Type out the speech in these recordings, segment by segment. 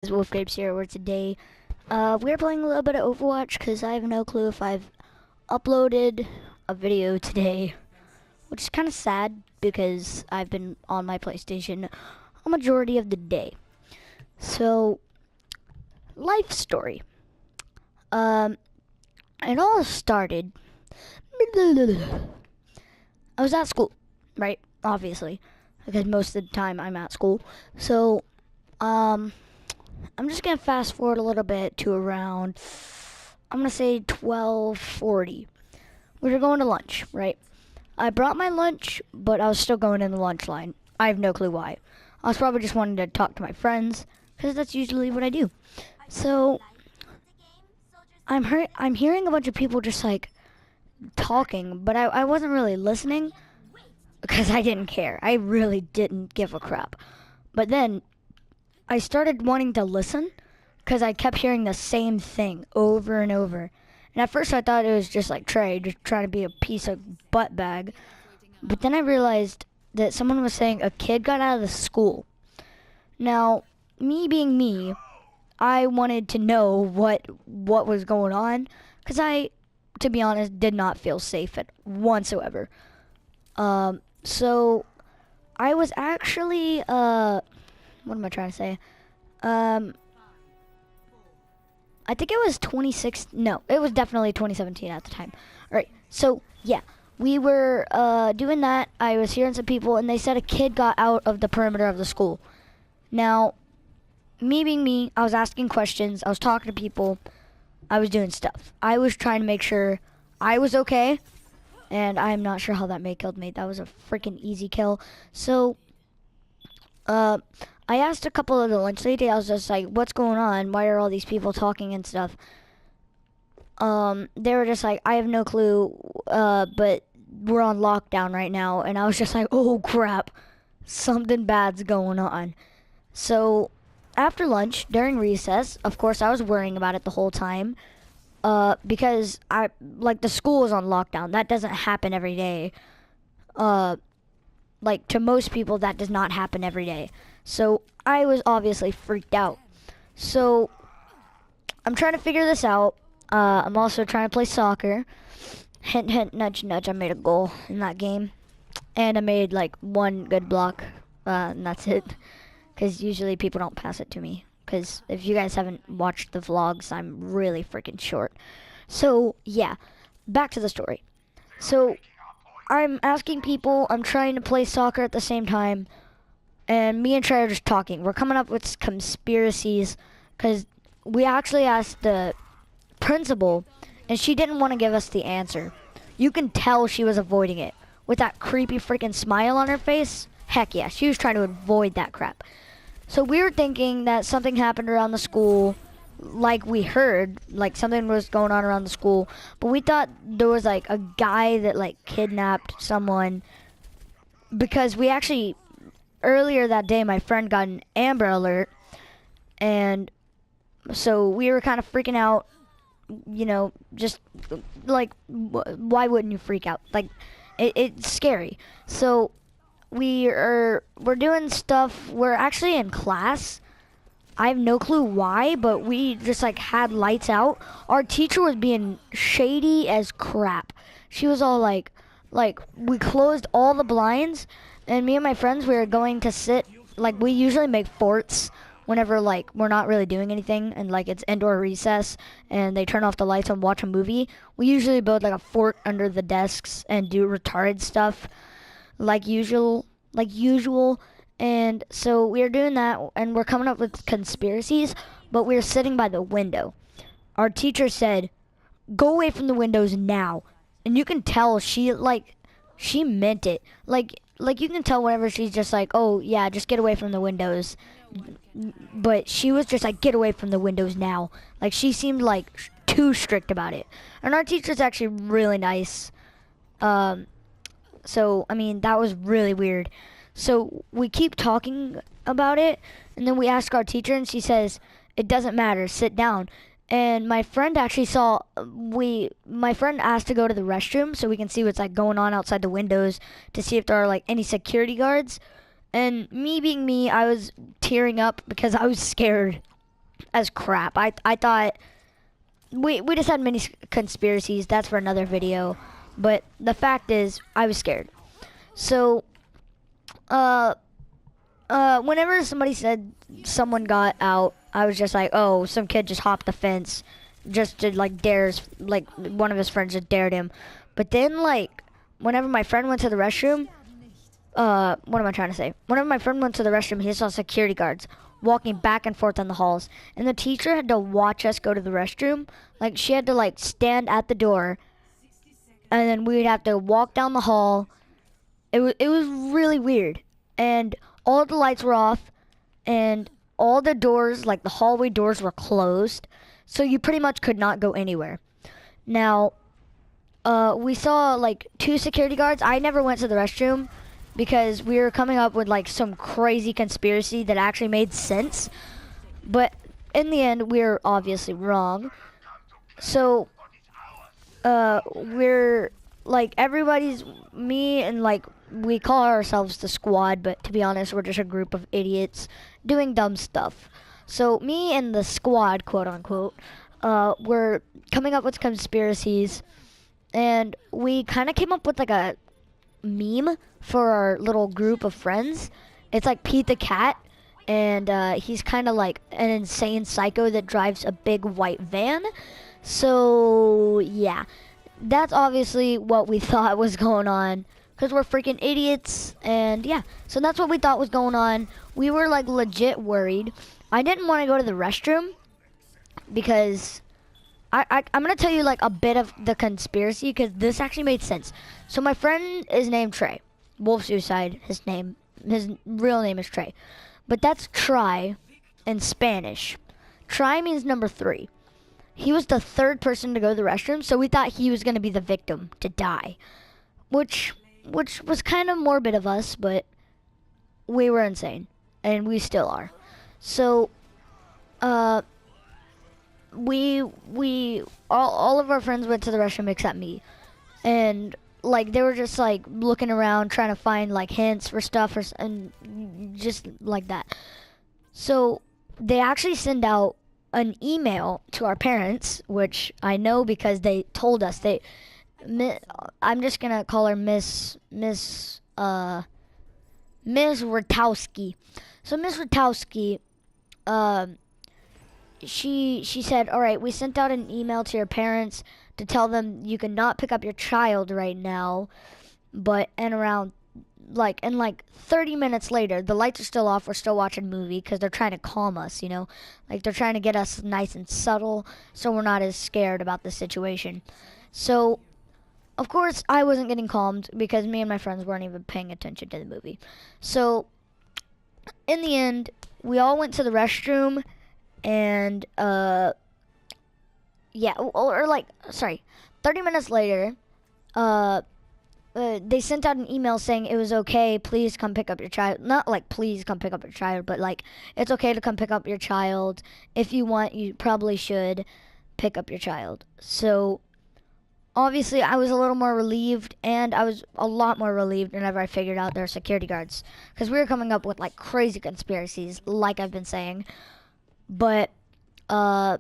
Wolf Grapes here, where today we're playing a little bit of Overwatch because I have no clue if I've uploaded a video today, which is kind of sad because I've been on my PlayStation a majority of the day. So, life story. It all started. I was at school, right? Obviously, because most of the time I'm at school. So, I'm just gonna fast forward a little bit to around, I'm gonna say 12:40. We were going to lunch, right? I brought my lunch, but I was still going in the lunch line. I have no clue why. I was probably just wanting to talk to my friends, because that's usually what I do. So I'm hearing a bunch of people just like talking, but I wasn't really listening because I didn't care. I really didn't give a crap. But then I started wanting to listen because I kept hearing the same thing over and over. And at first I thought it was just like Trey, just trying to be a piece of butt bag. But then I realized that someone was saying a kid got out of the school. Now, me being me, I wanted to know what was going on because I, to be honest, did not feel safe at whatsoever. So I was actually what am I trying to say? I think it was 26. No, it was definitely 2017 at the time. All right. So yeah, we were doing that. I was hearing some people, and they said a kid got out of the perimeter of the school. Now, me being me, I was asking questions. I was talking to people. I was doing stuff. I was trying to make sure I was okay, and I'm not sure how that may killed me. That was a freaking easy kill. So, I asked a couple of the lunch lady. I was just like, "What's going on? Why are all these people talking and stuff?" They were just like, "I have no clue, but we're on lockdown right now." And I was just like, "Oh crap, something bad's going on." So after lunch, during recess, of course, I was worrying about it the whole time, because the school is on lockdown. That doesn't happen every day. Like to most people, that does not happen every day. So I was obviously freaked out. So I'm trying to figure this out. I'm also trying to play soccer. Hint, hint, nudge, nudge. I made a goal in that game. And I made like one good block. And that's it. Because usually people don't pass it to me. Because if you guys haven't watched the vlogs, I'm really freaking short. So yeah, back to the story. So I'm asking people. I'm trying to play soccer at the same time. And me and Trey are just talking. We're coming up with conspiracies because we actually asked the principal, and she didn't want to give us the answer. You can tell she was avoiding it with that creepy freaking smile on her face. Heck yeah, she was trying to avoid that crap. So we were thinking that something happened around the school, like we heard, like something was going on around the school. But we thought there was like a guy that like kidnapped someone because we actually earlier that day, my friend got an Amber Alert, and so we were kind of freaking out. You know, just like, why wouldn't you freak out? Like, it's scary. So we're doing stuff. We're actually in class. I have no clue why, but we just like had lights out. Our teacher was being shady as crap. She was all like we closed all the blinds. And me and my friends, we were going to sit, like we usually make forts whenever like we're not really doing anything and like it's indoor recess and they turn off the lights and watch a movie. We usually build like a fort under the desks and do retarded stuff like usual. And so we were doing that and we're coming up with conspiracies, but we were sitting by the window. Our teacher said, "Go away from the windows now." And you can tell she meant it. Like you can tell whenever she's just like, "Oh yeah, just get away from the windows," but she was just like, "Get away from the windows now." Like she seemed like too strict about it. And our teacher's actually really nice. So I mean that was really weird. So we keep talking about it, and then we ask our teacher, and she says, "It doesn't matter. Sit down." And my friend actually saw my friend asked to go to the restroom so we can see what's like going on outside the windows to see if there are like any security guards. And me being me, I was tearing up because I was scared. as crap. I thought we just had many conspiracies. That's for another video. But the fact is, I was scared. So, whenever somebody said someone got out, I was just like, oh, some kid just hopped the fence, just to like dares, like one of his friends just dared him. But then like, whenever my friend went to the restroom, what am I trying to say? Whenever my friend went to the restroom, he saw security guards walking back and forth on the halls, and the teacher had to watch us go to the restroom. Like she had to like stand at the door, and then we'd have to walk down the hall. It was really weird, and all the lights were off, and all the doors, like the hallway doors, were closed, so you pretty much could not go anywhere. Now, we saw like 2 security guards. I never went to the restroom because we were coming up with like some crazy conspiracy that actually made sense, but in the end, we're obviously wrong. So, we're like me and like we call ourselves the squad, but to be honest, we're just a group of idiots doing dumb stuff. So me and the squad, quote unquote, were coming up with conspiracies, and we kind of came up with like a meme for our little group of friends. It's like Pete the Cat, and he's kind of like an insane psycho that drives a big white van. So yeah, that's obviously what we thought was going on, because we're freaking idiots. And yeah, so that's what we thought was going on. We were like legit worried. I didn't want to go to the restroom because I'm gonna tell you like a bit of the conspiracy, because this actually made sense. So my friend is named Trey. Wolf Suicide, his real name is Trey, but that's try in Spanish. Try means number 3. He was the 3rd person to go to the restroom, so we thought he was gonna be the victim to die, which was kind of morbid of us, but we were insane, and we still are. So, we all of our friends went to the restroom except me, and like they were just like looking around trying to find like hints for stuff and just like that. So they actually send out an email to our parents, which I know because they told us. I'm just gonna call her Miss Rutowski. So Miss Rutowski, she said, all right, we sent out an email to your parents to tell them you cannot pick up your child right now, but in 30 minutes later, the lights are still off, we're still watching a movie because they're trying to calm us, like they're trying to get us nice and subtle so we're not as scared about the situation. So of course I wasn't getting calmed because me and my friends weren't even paying attention to the movie. So in the end, we all went to the restroom, and 30 minutes later, they sent out an email saying it was okay, please come pick up your child. Not like please come pick up your child, but like it's okay to come pick up your child. If you want, you probably should pick up your child. So obviously I was a little more relieved, and I was a lot more relieved whenever I figured out there were security guards, because we were coming up with like crazy conspiracies, like I've been saying. But yeah,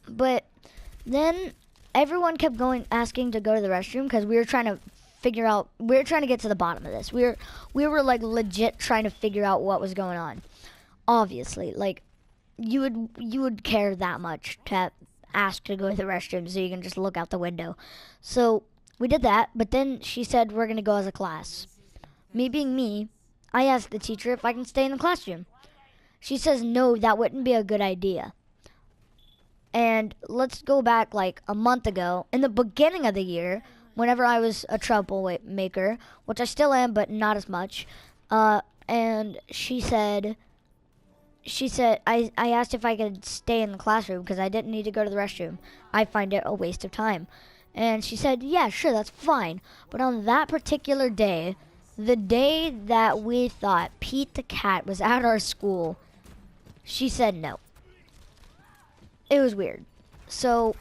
but then everyone kept asking to go to the restroom, because we were trying to get to the bottom of this. We were like legit trying to figure out what was going on. Obviously, like you would care that much to ask to go to the restroom so you can just look out the window. So we did that, but then she said we're gonna go as a class. Me being me, I asked the teacher if I can stay in the classroom. She says no, that wouldn't be a good idea. And let's go back like a month ago, in the beginning of the year, whenever I was a troublemaker, which I still am, but not as much. And she said, I asked if I could stay in the classroom because I didn't need to go to the restroom. I find it a waste of time. And she said, yeah, sure, that's fine. But on that particular day, the day that we thought Pete the Cat was at our school, she said no. It was weird. So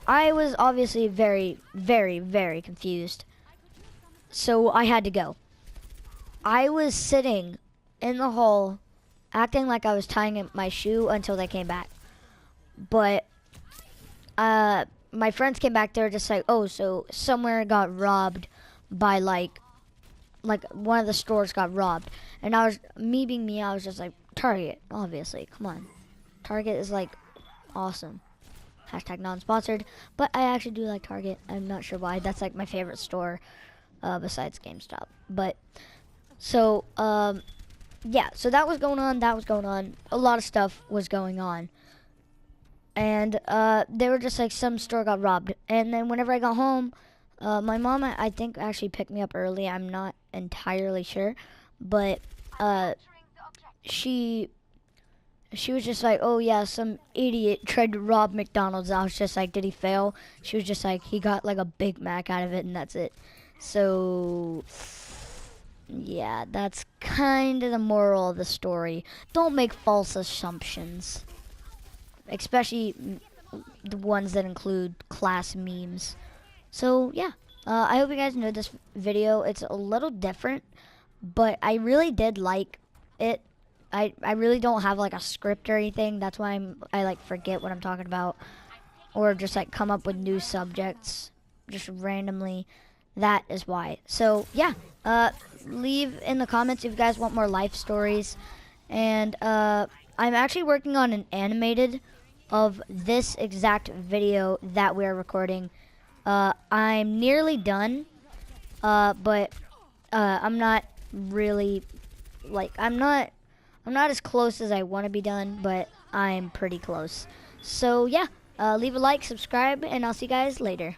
I was obviously very, very, very confused. So I had to go. I was sitting in the hall acting like I was tying my shoe until they came back. But my friends came back. They were just like, oh, so somewhere got robbed by like one of the stores got robbed. And me being me, I was just like, Target, obviously, come on. Target is like awesome. Hashtag non-sponsored, but I actually do like Target. I'm not sure why. That's like my favorite store besides GameStop. But so yeah, so that was going on. A lot of stuff was going on. And they were just like, some store got robbed. And then whenever I got home, my mom, I think, actually picked me up early. I'm not entirely sure. But she was just like, oh yeah, some idiot tried to rob McDonald's. I was just like, did he fail? She was just like, he got like a Big Mac out of it and that's it. So yeah, that's kind of the moral of the story. Don't make false assumptions. Especially the ones that include class memes. So yeah, I hope you guys enjoyed this video. It's a little different, but I really did like it. I really don't have like a script or anything. That's why I like forget what I'm talking about, or just like come up with new subjects just randomly. That is why. So yeah, leave in the comments if you guys want more life stories, and I'm actually working on an animated of this exact video that we're recording. I'm nearly done, but I'm not really I'm not as close as I want to be done, but I'm pretty close. So yeah, leave a like, subscribe, and I'll see you guys later.